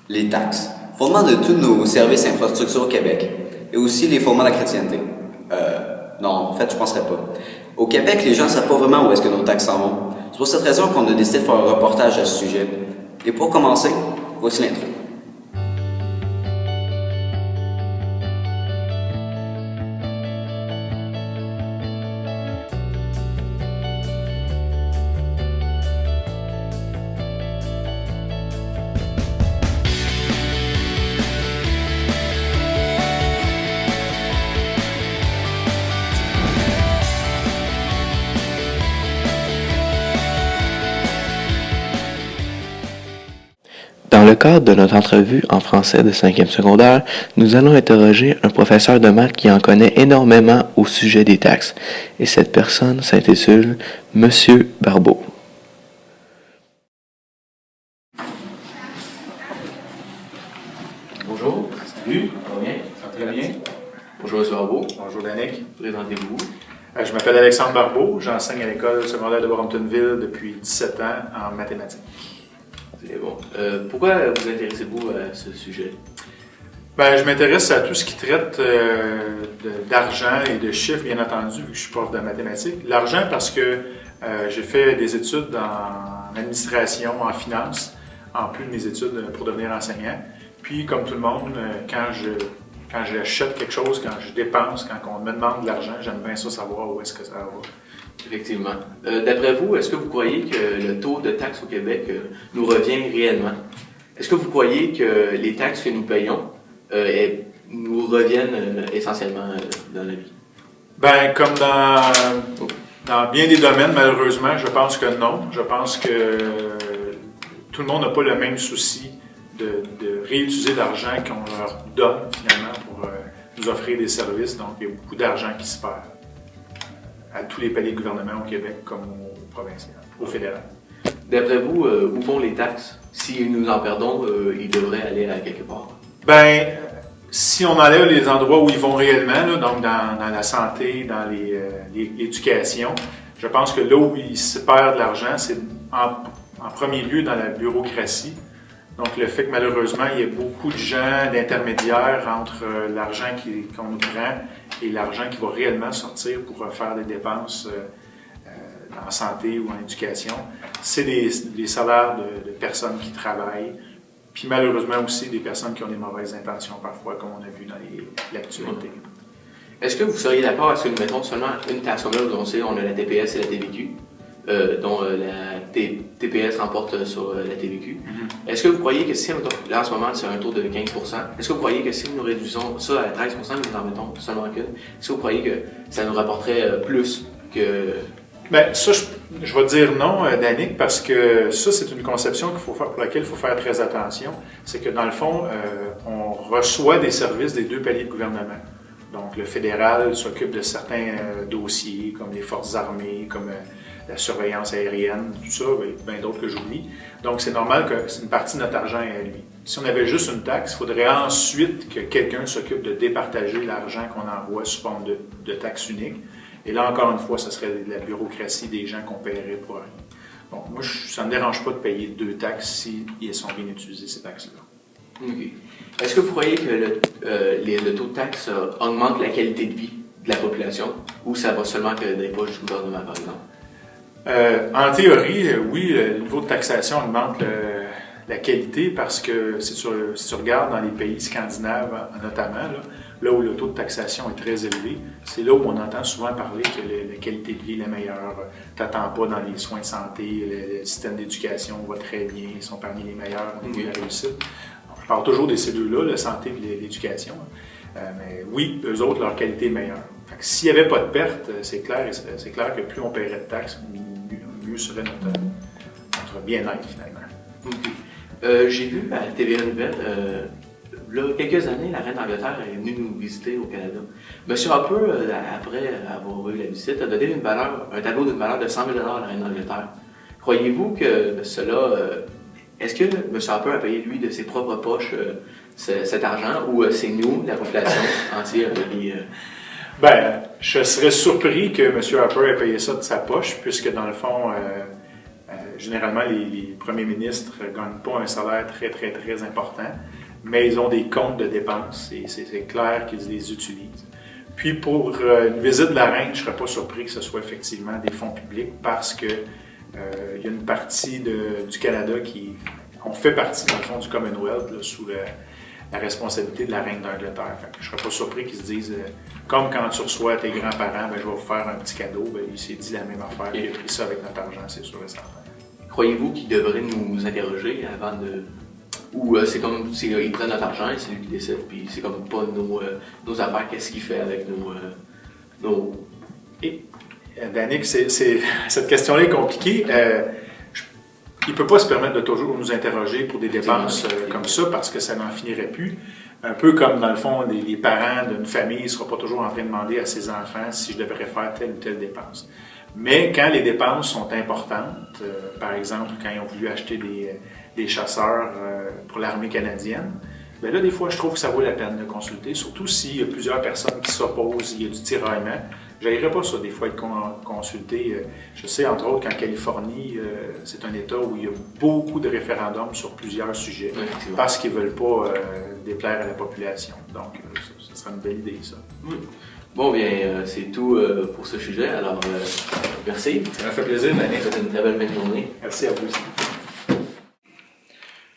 Les taxes, fondement de tous nos services et infrastructures au Québec, et aussi les fondements de la chrétienté. Non, en fait, je ne penserais pas. Au Québec, les gens ne savent pas vraiment où est-ce que nos taxes s'en vont. C'est pour cette raison qu'on a décidé de faire un reportage à ce sujet. Et pour commencer, voici l'intro. Dans le cadre de notre entrevue en français de 5e secondaire, nous allons interroger un professeur de maths qui en connaît énormément au sujet des taxes. Et cette personne s'intitule Monsieur Barbeau. Bonjour. Salut, Ça va bien? ça va très bien. Bonjour, M. Barbeau. Bonjour Danick. Présentez-vous. Je m'appelle Alexandre Barbeau, j'enseigne à l'école secondaire de Bramptonville depuis 17 ans en mathématiques. C'est bon. Pourquoi vous intéressez-vous à ce sujet? Je m'intéresse à tout ce qui traite d'argent et de chiffres, bien entendu, vu que je suis prof de mathématiques. L'argent parce que j'ai fait des études en administration, en finance, en plus de mes études pour devenir enseignant. Puis, comme tout le monde, quand j'achète quelque chose, quand je dépense, quand on me demande de l'argent, j'aime bien ça savoir où est-ce que ça va. Effectivement. D'après vous, est-ce que vous croyez que le taux de taxes au Québec nous revient réellement? Est-ce que vous croyez que les taxes que nous payons nous reviennent essentiellement dans la vie? Comme dans bien des domaines, malheureusement, je pense que non. Je pense que tout le monde n'a pas le même souci de réutiliser l'argent qu'on leur donne finalement pour nous offrir des services. Donc, il y a beaucoup d'argent qui se perd à tous les paliers de gouvernement au Québec comme au provincial, au fédéral. D'après vous, où vont les taxes? Si nous en perdons, ils devraient aller à quelque part. Si on enlève les endroits où ils vont réellement, là, donc dans la santé, dans l'éducation, je pense que là où ils se perdent de l'argent, c'est en premier lieu dans la bureaucratie. Donc, le fait que malheureusement, il y a beaucoup de gens, d'intermédiaires entre l'argent qu'on nous prend et l'argent qui va réellement sortir pour faire des dépenses en santé ou en éducation, c'est des salaires de personnes qui travaillent, puis malheureusement aussi des personnes qui ont des mauvaises intentions parfois, comme on a vu dans l'actualité. Est-ce que vous seriez d'accord à ce que nous mettons seulement une taxe? Comme là, on sait, on a la TPS et la TVQ. Dont la TPS remporte sur la TVQ. Mm-hmm. Est-ce que vous croyez que si, là en ce moment, c'est un taux de 15%, est-ce que vous croyez que si nous réduisons ça à 13%, nous en mettons seulement qu'une, est-ce que vous croyez que ça nous rapporterait plus que... Ça, je vais dire non, Danick, parce que ça, c'est une conception pour laquelle il faut faire très attention. C'est que dans le fond, on reçoit des services des deux paliers de gouvernement. Donc, le fédéral s'occupe de certains dossiers, comme les forces armées, comme la surveillance aérienne, tout ça, et bien d'autres que j'oublie. Donc, c'est normal que c'est une partie de notre argent est à lui. Si on avait juste une taxe, il faudrait ensuite que quelqu'un s'occupe de départager l'argent qu'on envoie sous forme de taxe unique. Et là, encore une fois, ce serait la bureaucratie des gens qu'on paierait pour rien. Donc, moi, ça ne me dérange pas de payer 2 taxes si elles sont bien utilisées, ces taxes-là. Okay. Est-ce que vous croyez que le taux de taxe augmente la qualité de vie de la population ou ça va seulement que des poches du gouvernement, par exemple? En théorie, oui, le niveau de taxation augmente la qualité parce que si tu regardes dans les pays scandinaves notamment, là où le taux de taxation est très élevé, c'est là où on entend souvent parler que la qualité de vie est la meilleure. Tu n'attends pas dans les soins de santé, le système d'éducation va très bien, ils sont parmi les meilleurs au niveau de la réussite. Donc, je parle toujours de ces deux-là, la santé et l'éducation. Mais oui, eux autres, leur qualité est meilleure. Fait que s'il n'y avait pas de perte, c'est clair que plus on paierait de taxes, mieux serait notre bien-être finalement. Okay. J'ai vu à TVA Nouvelle, là, quelques années, la reine d'Angleterre est venue nous visiter au Canada. Monsieur Harper, après avoir eu la visite, a donné un tableau d'une valeur de 100 000 à la reine d'Angleterre. Croyez-vous que cela... est-ce que M. Harper a payé, lui, de ses propres poches cet argent ou c'est nous, la population entière, qui... Je serais surpris que M. Harper ait payé ça de sa poche, puisque dans le fond, généralement, les premiers ministres ne gagnent pas un salaire très, très, très important, mais ils ont des comptes de dépenses et c'est clair qu'ils les utilisent. Puis pour une visite de la reine, je ne serais pas surpris que ce soit effectivement des fonds publics parce que il y a une partie du Canada on fait partie dans le fond du Commonwealth là, sous la responsabilité de la reine d'Angleterre. Je ne serais pas surpris qu'ils se disent, comme quand tu reçois tes grands-parents, je vais vous faire un petit cadeau, il s'est dit la même affaire, il a pris ça avec notre argent, c'est sûr et certain. Croyez-vous qu'ils devraient nous interroger avant de... Ou c'est comme, ils prennent notre argent et c'est lui qui décide, puis c'est comme pas nos affaires, qu'est-ce qu'il fait avec nos... Et, Danick, cette question-là est compliquée. Il ne peut pas se permettre de toujours nous interroger pour des dépenses comme ça parce que ça n'en finirait plus. Un peu comme, dans le fond, les parents d'une famille ne seront pas toujours en train de demander à ses enfants si je devrais faire telle ou telle dépense. Mais quand les dépenses sont importantes, par exemple, quand ils ont voulu acheter des chasseurs pour l'armée canadienne, bien là, des fois, je trouve que ça vaut la peine de consulter, surtout s'il y a plusieurs personnes qui s'opposent, il y a du tiraillement. Je n'irais pas ça, des fois, être consulté. Je sais, entre autres, qu'en Californie, c'est un État où il y a beaucoup de référendums sur plusieurs sujets parce qu'ils ne veulent pas déplaire à la population. Donc, ça serait une belle idée, ça. Bon, bien, c'est tout pour ce sujet. Alors, merci. Ça m'a fait plaisir, Danick. C'était une très belle journée. Merci à vous aussi.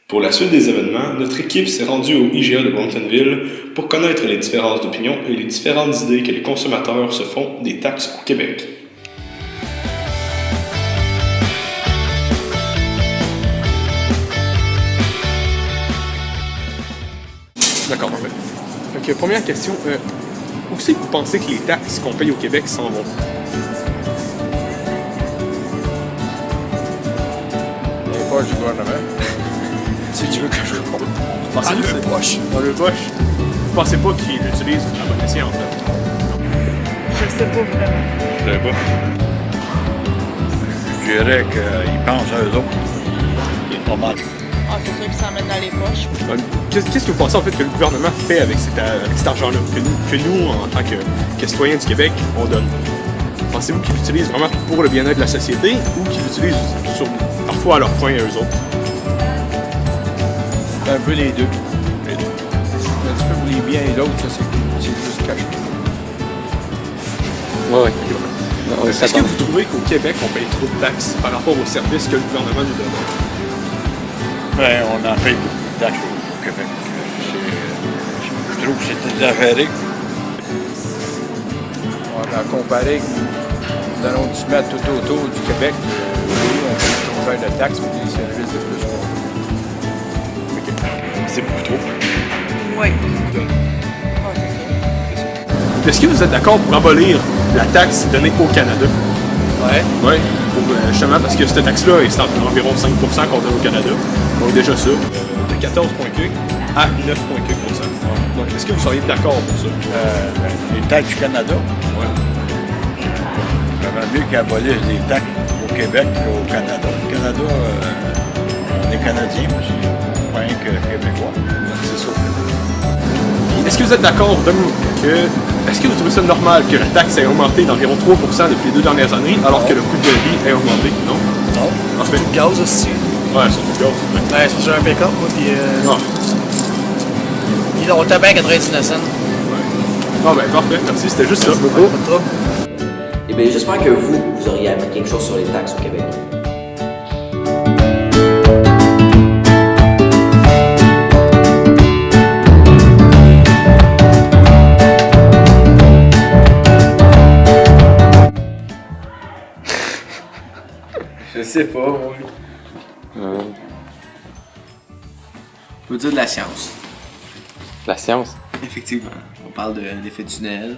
Pour la suite des événements, notre équipe s'est rendue au IGA de Mountainville pour connaître les différences d'opinion et les différentes idées que les consommateurs se font des taxes au Québec. D'accord, parfait. Donc, première question, où c'est que vous pensez que les taxes qu'on paye au Québec s'en vont? Les poches du gouvernement. Si tu veux que je réponde. Dans le poche. Dans le poche. Vous pensez pas qu'ils l'utilisent à bon escient, en fait? Je sais pas vraiment. Je sais pas. Je dirais qu'ils pensent à eux autres. Pas mal. Ah, c'est sûr qu'ils s'en mettent dans les poches. Qu'est-ce que vous pensez en fait que le gouvernement fait avec cet argent-là, que nous, en tant que citoyens du Québec, on donne? Pensez-vous qu'ils l'utilisent vraiment pour le bien-être de la société ou qu'ils l'utilisent parfois à leur fin à eux autres? C'est un peu les deux. Les deux. Un petit peu pour les biens et l'autre, ça, c'est juste caché. Ouais. Est-ce que vous trouvez qu'au Québec, on paye trop de taxes par rapport aux services que le gouvernement nous donne? Ben, on en paye beaucoup de taxes au Québec. Je trouve que c'est exagéré. On a comparé dans l'arrondissement tout autour du Québec, on paye trop cher de taxes et des services de plus. C'est beaucoup trop. Oui. Ah, c'est ça. Est-ce que vous êtes d'accord pour abolir la taxe donnée au Canada? Ouais. Oui, justement parce que cette taxe-là est environ 5% qu'on donne au Canada. Donc déjà ça, de 14 points quelques à 9 points quelques %. Donc est-ce que vous seriez d'accord pour ça? Les taxes du Canada. Oui. J'aimerais mieux qu'ils abolissent les taxes au Québec qu'au Canada. Au Canada, on est Canadiens aussi, pas rien que Québécois. C'est ça. Est-ce que vous êtes d'accord est-ce que vous trouvez ça normal que la taxe ait augmenté d'environ 3% depuis les 2 dernières années, alors que le coût de vie ait augmenté? Non? Non. En fait, Le gaz aussi. ouais, surtout le gaz. Ouais, c'est parce que j'ai un pick-up, moi, puis Ah. on tapait à 99 cents. Ah ben parfait, merci, c'était juste ça. Pas de trouble. Eh bien, j'espère que vous auriez appris quelque chose sur les taxes au Québec. Je sais pas, moi. Euh, On peut dire de la science. la science. Effectivement. On parle d'effet tunnel,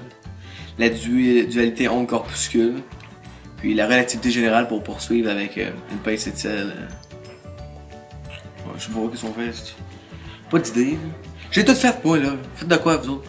la dualité onde-corpuscule, puis la relativité générale pour poursuivre avec une pincée de sel. Ouais, je sais pas qu'est-ce qu'on fait. Pas d'idée. J'ai tout fait, moi, là. Faites de quoi, vous autres?